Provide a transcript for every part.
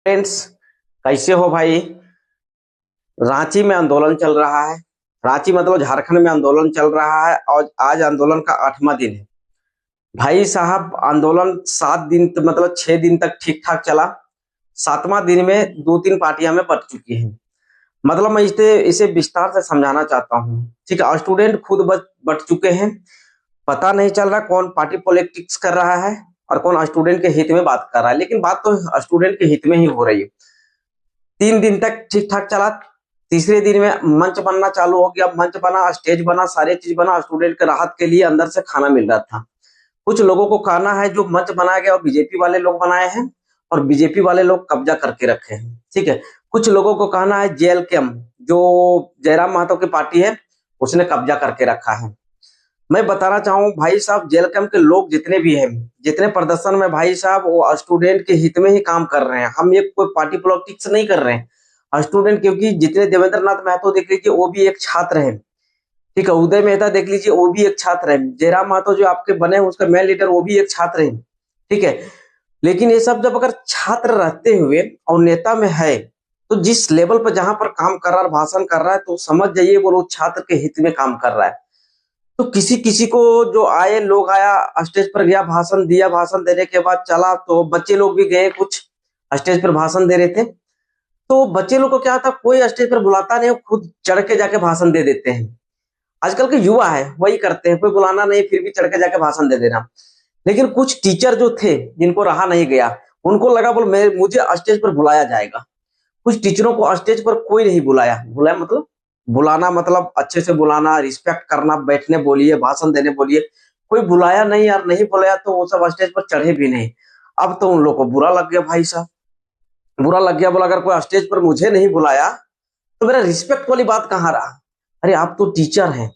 Friends, कैसे हो भाई। रांची में आंदोलन चल रहा है। रांची मतलब झारखंड में आंदोलन चल रहा है और आज आंदोलन का 8वां दिन है। भाई साहब, आंदोलन 7 दिन मतलब 6 दिन तक ठीक ठाक चला। 7वां दिन में दो तीन पार्टियां में बट चुकी हैं। मतलब मैं इसे इसे विस्तार से समझाना चाहता हूँ। ठीक है, स्टूडेंट खुद बट चुके हैं। पता नहीं चल रहा कौन पार्टी पॉलिटिक्स कर रहा है और कौन स्टूडेंट के हित में बात कर रहा है, लेकिन बात तो स्टूडेंट के हित में ही हो रही है। 3 दिन तक ठीक ठाक चला। तीसरे दिन में मंच बनना चालू हो गया। मंच बना, स्टेज बना, सारी चीज बना। स्टूडेंट के राहत के लिए अंदर से खाना मिल रहा था। कुछ लोगों को कहना है जो मंच बनाया गया और बीजेपी वाले लोग बनाए हैं और बीजेपी वाले लोग कब्जा करके रखे हैं। ठीक है। कुछ लोगों को कहना है जेल कैम जो जयराम महतो की पार्टी है उसने कब्जा करके रखा है। मैं बताना चाहूँ भाई साहब, जेल कैंप के लोग जितने भी हैं, जितने प्रदर्शन में भाई साहब, वो स्टूडेंट के हित में ही काम कर रहे हैं। हम ये कोई पार्टी पॉलिटिक्स नहीं कर रहे हैं। स्टूडेंट, क्योंकि जितने देवेंद्र नाथ महतो देख लीजिए वो भी एक छात्र है। ठीक है, उदय मेहता देख लीजिए वो भी एक छात्र है। जयराम महतो जो आपके बने हैं उसका मेन लीडर वो भी एक छात्र है। ठीक है। लेकिन ये सब जब अगर छात्र रहते हुए और नेता में है तो जिस लेवल पर जहां पर काम कर रहा है, भाषण कर रहा है, तो समझ जाइए वो लोग छात्र के हित में काम कर रहा है। तो किसी किसी को जो आए लोग आया, स्टेज पर गया, भाषण दिया। भाषण देने के बाद चला तो बच्चे लोग भी गए, कुछ स्टेज पर भाषण दे रहे थे। तो बच्चे लोग को क्या था, कोई स्टेज पर बुलाता नहीं, खुद चढ़ के जाके भाषण दे देते हैं। आजकल के युवा है वही करते हैं, कोई बुलाना नहीं फिर भी चढ़ के जाके भाषण दे देना। लेकिन कुछ टीचर जो थे जिनको रहा नहीं गया, उनको लगा बोल मैं मुझे स्टेज पर बुलाया जाएगा। कुछ टीचरों को स्टेज पर कोई नहीं बुलाया। बुलाया मतलब बुलाना मतलब अच्छे से बुलाना, रिस्पेक्ट करना, बैठने बोलिए, भाषण देने बोलिए। कोई बुलाया नहीं यार, नहीं बुलाया तो वो सब स्टेज पर चढ़े भी नहीं। अब तो उन लोगों को बुरा लग गया भाई साहब। बुरा लग गया, बोला अगर कोई स्टेज पर मुझे नहीं बुलाया तो मेरा रिस्पेक्ट वाली बात कहाँ रहा। अरे आप तो टीचर हैं,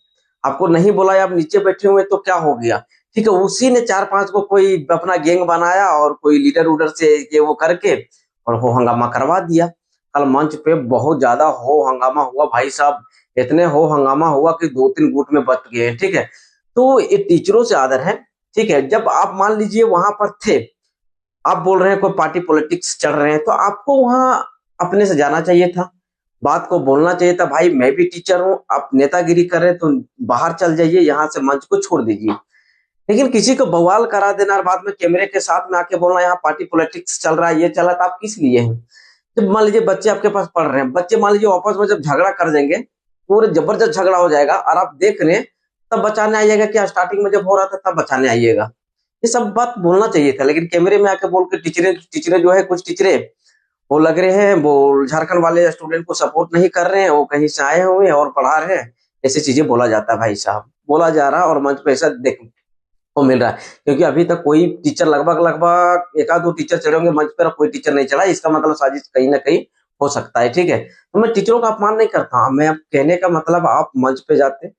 आपको नहीं बुलाया, आप नीचे बैठे हुए तो क्या हो गया। ठीक है, उसी ने 4-5 को कोई अपना गैंग बनाया और कोई लीडर उडर से ये वो करके और हो हंगामा करवा दिया। कल मंच पे बहुत ज्यादा हो हंगामा हुआ भाई साहब। इतने हो हंगामा हुआ कि 2-3 गुट में बट गए। ठीक है। तो ये टीचरों से आदर है। ठीक है, जब आप मान लीजिए वहां पर थे, आप बोल रहे हैं कोई पार्टी पॉलिटिक्स चल रहे हैं, तो आपको वहां अपने से जाना चाहिए था, बात को बोलना चाहिए था। भाई मैं भी टीचर हूँ, आप नेतागिरी कर रहे हैं तो बाहर चल जाइए, यहाँ से मंच को छोड़ दीजिए। लेकिन किसी को बवाल करा देना और बाद में कैमरे के साथ में आके बोलना यहाँ पार्टी पॉलिटिक्स चल रहा है, ये चला, तो आप किस लिए हैं। जब मान लीजिए बच्चे आपके पास पढ़ रहे हैं, बच्चे मान लीजिए आपस में जब झगड़ा कर देंगे, पूरे जबरदस्त झगड़ा हो जाएगा और आप देख रहे हैं, तब बचाने आइएगा। क्या स्टार्टिंग में जब हो रहा था तब बचाने आइएगा। ये सब बात बोलना चाहिए था, लेकिन कैमरे में आके बोल के टीचरें टीचरें जो है, कुछ टीचरें वो लग रहे हैं वो झारखंड वाले स्टूडेंट को सपोर्ट नहीं कर रहे हैं, वो कहीं से आए हुए हैं और पढ़ा रहे हैं। ऐसी चीजें बोला जाता है भाई साहब, बोला जा रहा है और मंच पे ऐसा देखने को मिल रहा है। क्योंकि अभी तक कोई टीचर, लगभग लगभग 1-2 टीचर चढ़े होंगे मंच पर और कोई टीचर नहीं चढ़ा। इसका मतलब साजिश कहीं ना कहीं हो सकता है। ठीक है, तो मैं टीचरों का अपमान नहीं करता। मैं अब कहने का मतलब, आप मंच पे जाते,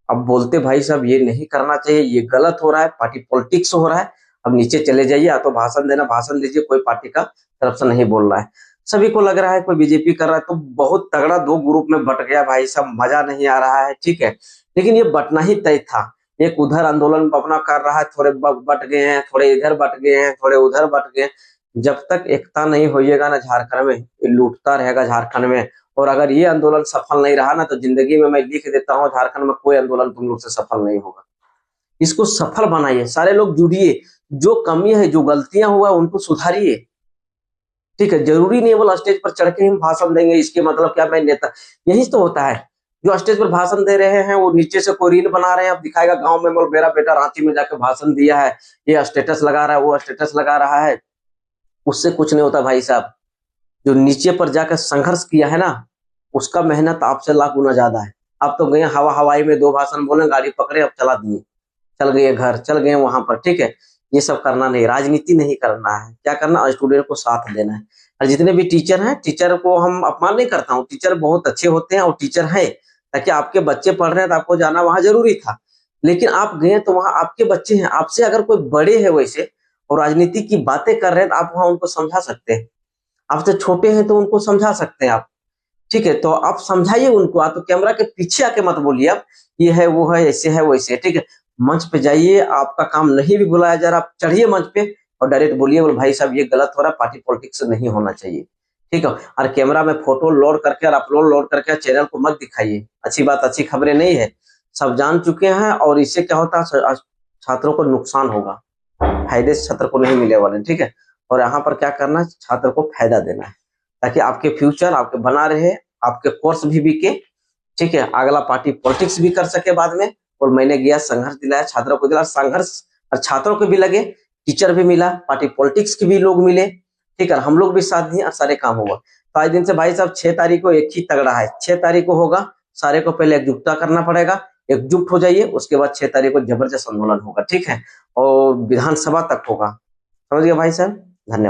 अब बोलते भाई साहब ये नहीं करना चाहिए, ये गलत हो रहा है, पार्टी पॉलिटिक्स हो रहा है, अब नीचे चले जाइए, या तो भाषण देना भाषण दीजिए, कोई पार्टी का तरफ से नहीं बोल रहा है। सभी को लग रहा है कोई बीजेपी कर रहा है, तो बहुत तगड़ा 2 ग्रुप में बट गया भाई साहब, मजा नहीं आ रहा है। ठीक है, लेकिन ये बटना ही तय था। एक उधर आंदोलन अपना कर रहा है, थोड़े बट गए हैं, थोड़े इधर बट गए हैं, थोड़े उधर बट गए। जब तक एकता नहीं होइएगा ना झारखंड में, ये लूटता रहेगा झारखंड में। और अगर ये आंदोलन सफल नहीं रहा ना, तो जिंदगी में मैं लिख देता हूँ, झारखंड में कोई आंदोलन तुम लोग से सफल नहीं होगा। इसको सफल बनाइए, सारे लोग जुड़िए, जो कमी है, जो गलतियां हुआ उनको सुधारिए। ठीक है, जरूरी नहीं है बोला स्टेज पर चढ़ के हम भाषण देंगे इसके मतलब क्या मैं नेता। यही तो होता है, जो स्टेज पर भाषण दे रहे हैं वो नीचे से कोई रील बना रहे हैं, अब दिखाएगा गांव में, बोल मेरा बेटा रांची में जाकर भाषण दिया है, ये स्टेटस लगा रहा है, वो स्टेटस लगा रहा है। उससे कुछ नहीं होता भाई साहब। जो नीचे पर जाकर संघर्ष किया है ना, उसका मेहनत आपसे लाख गुना ज्यादा है। आप तो गए हवा हवाई में 2 भाषण बोले, गाड़ी पकड़े, अब चला दिए, चल गए घर, चल गए वहां पर। ठीक है, ये सब करना नहीं, राजनीति नहीं करना है। क्या करना, स्टूडेंट को साथ देना है। और जितने भी टीचर हैं, टीचर को हम अपमान नहीं करता हूँ, टीचर बहुत अच्छे होते हैं और टीचर है, ताकि आपके बच्चे पढ़ रहे हैं तो आपको जाना वहां जरूरी था। लेकिन आप गए तो वहां आपके बच्चे हैं, आपसे अगर कोई बड़े है वैसे और राजनीति की बातें कर रहे हैं तो आप वहां उनको समझा सकते हैं। आपसे छोटे हैं तो उनको समझा सकते हैं आप। ठीक है, तो आप समझाइए उनको, आप तो कैमरा के पीछे आके मत बोलिए आप ये है वो है ऐसे है वैसे है। ठीक है, मंच पे जाइए, आपका काम नहीं भी बुलाया जा रहा, आप चढ़िए मंच पे और डायरेक्ट बोलिए, बोल भाई साहब ये गलत हो रहा है, पार्टी पॉलिटिक्स नहीं होना चाहिए। ठीक है। और कैमरा में फोटो लोड करके और अपलोड लोड करके चैनल को मत दिखाइए, अच्छी बात, अच्छी खबरें नहीं है, सब जान चुके हैं। और इससे क्या होता है, छात्रों को नुकसान होगा, फायदे छात्र को नहीं मिले वाले, ठीक है। और यहाँ पर क्या करना है, छात्र को फायदा देना है, ताकि आपके फ्यूचर आपके बना रहे, आपके कोर्स भी बिके, ठीक है। अगला पार्टी पॉलिटिक्स भी कर सके बाद में। और मैंने गया संघर्ष दिलाया, छात्रों को दिला संघर्ष, और छात्रों को भी लगे, टीचर भी मिला, पार्टी पॉलिटिक्स के भी लोग मिले, ठीक है। हम लोग भी साथ दिए और सारे काम हुआ। तो आज दिन से भाई साहब 6 तारीख को एक ही तगड़ा है, 6 तारीख को होगा, सारे को पहले एकजुटता करना पड़ेगा, एकजुट हो जाइए, उसके बाद 6 तारीख को जबरदस्त आंदोलन होगा, ठीक है। और विधानसभा तक होगा, समझ गए भाई साहब, धन्यवाद।